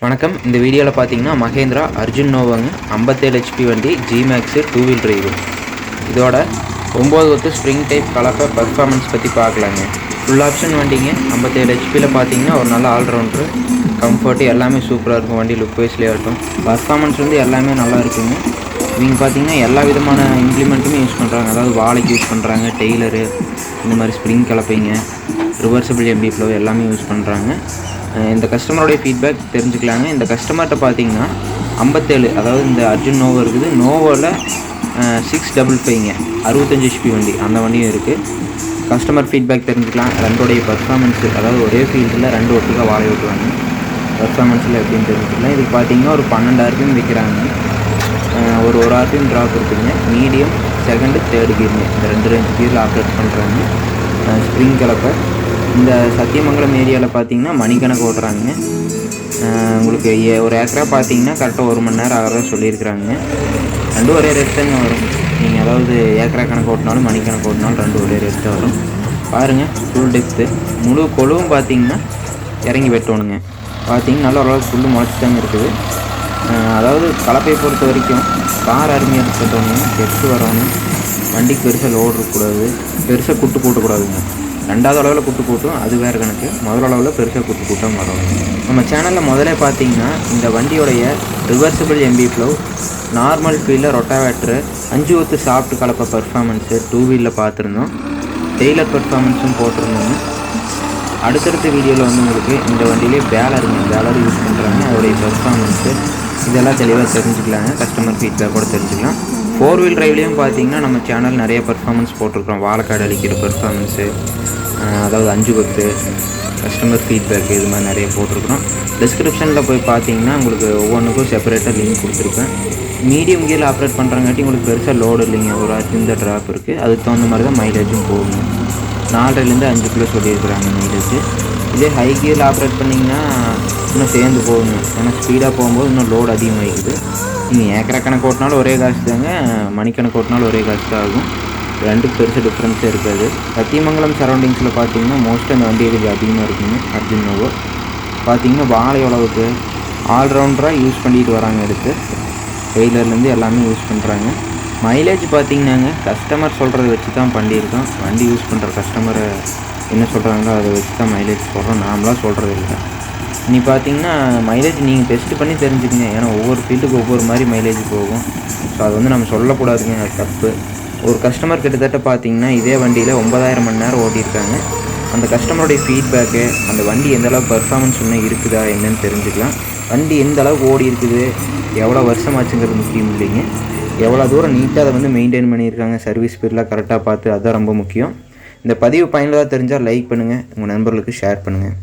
வணக்கம். இந்த வீடியோவில் பார்த்தீங்கன்னா Mahindra Arjun Novo 57 HP வண்டி G-Max 2 wheel drive. இதோட 9 ஒத்து ஸ்ப்ரிங் டைப் கலப்பை பர்ஃபார்மன்ஸ் பற்றி பார்க்கலாங்க. ஃபுல் ஆப்ஷன் வண்டிங்க. 57 HPயில் பார்த்தீங்கன்னா ஒரு நல்ல ஆல்ரவுண்டரு, கம்ஃபர்ட்டு எல்லாமே சூப்பராக இருக்கும். வண்டி லுக் வைஸ்லேயே இருக்கும். பர்ஃபார்மன்ஸ் வந்து எல்லாமே நல்லா இருக்குங்க. இவங்க பார்த்தீங்கன்னா எல்லா விதமான இம்ப்ளிமெண்ட்டுமே யூஸ் பண்ணுறாங்க. அதாவது வாழைக்கு யூஸ் பண்ணுறாங்க, டெய்லரு, இந்த மாதிரி ஸ்ப்ரிங் கலப்பைங்க, ரிவர்சபிள் MP plough எல்லாமே யூஸ் பண்ணுறாங்க. இந்த கஸ்டமருடைய ஃபீட்பேக் தெரிஞ்சுக்கலாங்க. இந்த கஸ்டமர்கிட்ட பார்த்தீங்கன்னா 57, அதாவது இந்த அர்ஜுன் நோவோ இருக்குது. நோவோவில் 655ங்க 65 HP வண்டி, அந்த வண்டியும் இருக்குது. கஸ்டமர் ஃபீட்பேக் தெரிஞ்சுக்கலாம். ரெண்டோடைய பர்ஃபார்மன்ஸு, அதாவது ஒரே ஃபீல்டில் ரெண்டு ஒட்டுக்காக வாழை ஓட்டுவாங்க. பர்ஃபார்மன்ஸில் எப்படின்னு தெரிஞ்சுக்கலாம். இதுக்கு பார்த்தீங்கன்னா ஒரு 12 RPM விற்கிறாங்க. ஒரு RPM ட்ராப் இருக்குதுங்க. மீடியம், செகண்டு, தேர்டு கீருங்க, இந்த ரெண்டு கீரில் ஆப்ரேட் பண்ணுறாங்க. ஸ்ப்ரிங் கலப்பை. இந்த சத்தியமங்கலம் ஏரியாவில் பார்த்தீங்கன்னா மணிக்கணக்கு ஓட்டுறாங்க. உங்களுக்கு ஒரு ஏக்கரா பார்த்தீங்கன்னா கரெக்டாக 1 மணி நேரம் ஆகிறதா சொல்லியிருக்கிறாங்க. ரெண்டும் ஒரே ரேட் தாங்க வரும். நீங்கள் அதாவது ஏக்கரா கணக்கு ஓட்டினாலும் மணிக்கணக்கு ஓட்டினாலும் ரெண்டும் ஒரே ரேட் தான் வரும். பாருங்கள், ஃபுல் டெப்த்து, முழு கொழுவும் பார்த்தீங்கன்னா இறங்கி வெட்டணுங்க. பார்த்தீங்கன்னா நல்ல ஓரளவுக்கு ஃபுல்லு முளைச்சி தாங்க இருக்குது. அதாவது கலப்பையை பொறுத்த வரைக்கும் கார் அருமையாக கட்டணும், டெப்த்து வரணும், வண்டிக்கு பெருசாக லோடு இருக்கக்கூடாது, பெருசாக குட்டு போட்டக்கூடாதுங்க. ரெண்டாவது அளவில் குட்டு போட்டும் அது வேறு கணக்கு. முதல் அளவில் பெருசாக குட்டு போட்டும் வரணும். நம்ம சேனலில் முதல்ல பார்த்தீங்கன்னா இந்த வண்டியோடைய ரிவர்சபிள் MP plough, நார்மல் ஃபீல்டில் ரொட்டாவேட்டரு, 5 ஒத்து சாஃப்ட் கலப்பை பர்ஃபார்மன்ஸு 2 வீலில் பார்த்துருந்தோம். டெய்லர் பர்ஃபார்மன்ஸும் போட்டிருந்தோங்க. அடுத்தடுத்த வீடியோவில் வந்து உங்களுக்கு இந்த வண்டியிலே பேலர் யூஸ் பண்ணுறாங்க. அதோடைய பர்ஃபார்மன்ஸு இதெல்லாம் தெளிவாக தெரிஞ்சுக்கலாங்க. கஸ்டமர் ஃபீட்பேக் கூட தெரிஞ்சுக்கலாம். 4 wheel டிரைவ்லேயும் பார்த்தீங்கன்னா நம்ம சேனல் நிறைய பர்ஃபார்மன்ஸ் போட்டிருக்கிறோம். வாழைக்காடு அழிக்கிற பர்ஃபார்மன்ஸு, அதாவது 5 கொத்து, கஸ்டமர் ஃபீட்பேக், இது மாதிரி நிறைய போட்டிருக்கிறோம். டிஸ்கிரிப்ஷனில் போய் பார்த்தீங்கன்னா உங்களுக்கு ஒவ்வொன்றுக்கும் செப்பரேட்டாக லிங்க் கொடுத்துருப்பேன். மீடியம் கியரில் ஆப்ரேட் பண்ணுறங்காட்டி உங்களுக்கு பெருசாக லோடு இல்லைங்க. ஒரு இந்த ட்ராப் இருக்குது. அதுக்கு தகுந்த மாதிரி தான் மைலேஜும் போகும். 4லேருந்து 5 கிலோ சொல்லியிருக்கிறாங்க மைலேஜ். இதே ஹை கியரில் ஆப்ரேட் பண்ணிங்கன்னா இன்னும் சேர்ந்து போகுங்க. ஏன்னா ஸ்பீடாக போகும்போது இன்னும் லோடு அதிகமாகிக்குது. நீங்கள் ஏக்கரா கணக்கு ஓட்டினாலும் ஒரே காசு தாங்க, மணிக்கணக்கு ஓட்டினாலும் ஒரே காசு தான் ஆகும். ரெண்டுக்கு பெருசு டிஃப்ரென்ஸே இருக்காது. சத்தியமங்கலம் சரௌண்டிங்ஸில் பார்த்தீங்கன்னா மோஸ்ட்டாக அந்த வண்டி கொஞ்சம் அதிகமாக இருக்குங்க. அர்ஜுன் நோவோ பார்த்தீங்கன்னா வாழை அளவுக்கு ஆல்ரவுண்டராக யூஸ் பண்ணிட்டு வராங்க. எடுத்து டெய்லர்லேருந்து எல்லாமே யூஸ் பண்ணுறாங்க. மைலேஜ் பார்த்தீங்கன்னாங்க கஸ்டமர் சொல்கிறத வச்சு தான் பண்ணியிருக்கோம். வண்டி யூஸ் பண்ணுற கஸ்டமரை என்ன சொல்கிறாங்களோ அதை வச்சு தான் மைலேஜ் போடுறோம். நாமளாக சொல்கிறது இல்லை. நீ பார்த்தீங்கன்னா மைலேஜ் நீங்கள் டெஸ்ட் பண்ணி தெரிஞ்சுக்கங்க. ஏன்னா ஒவ்வொரு ஃபீல்டுக்கு ஒவ்வொரு மாதிரி மைலேஜ் போகும். ஸோ அது வந்து நம்ம சொல்லக்கூடாதுங்க, அது தப்பு. ஒரு கஸ்டமர் கிட்டத்தட்ட பார்த்தீங்கன்னா இதே வண்டியில் 9000 மணி நேரம் ஓட்டியிருக்காங்க. அந்த கஸ்டமருடைய ஃபீட்பேக்கு, அந்த வண்டி எந்தளவுக்கு பர்ஃபார்மன்ஸ் இன்னும் இருக்குதா என்னன்னு தெரிஞ்சுக்கலாம். வண்டி எந்த அளவுக்கு ஓடி இருக்குது, எவ்வளோ வருஷம் ஆச்சுங்கிறது முக்கியம் இல்லைங்க. எவ்வளோ தூரம் நீட்டாக அதை வந்து மெயின்டைன் பண்ணியிருக்காங்க, சர்வீஸ் ஸ்பீடெலாம் கரெக்டாக பார்த்து, அதுதான் ரொம்ப முக்கியம். இந்த பதிவு பயனுள்ளதாக தெரிஞ்சால் லைக் பண்ணுங்கள், உங்கள் நண்பர்களுக்கு ஷேர் பண்ணுங்கள்.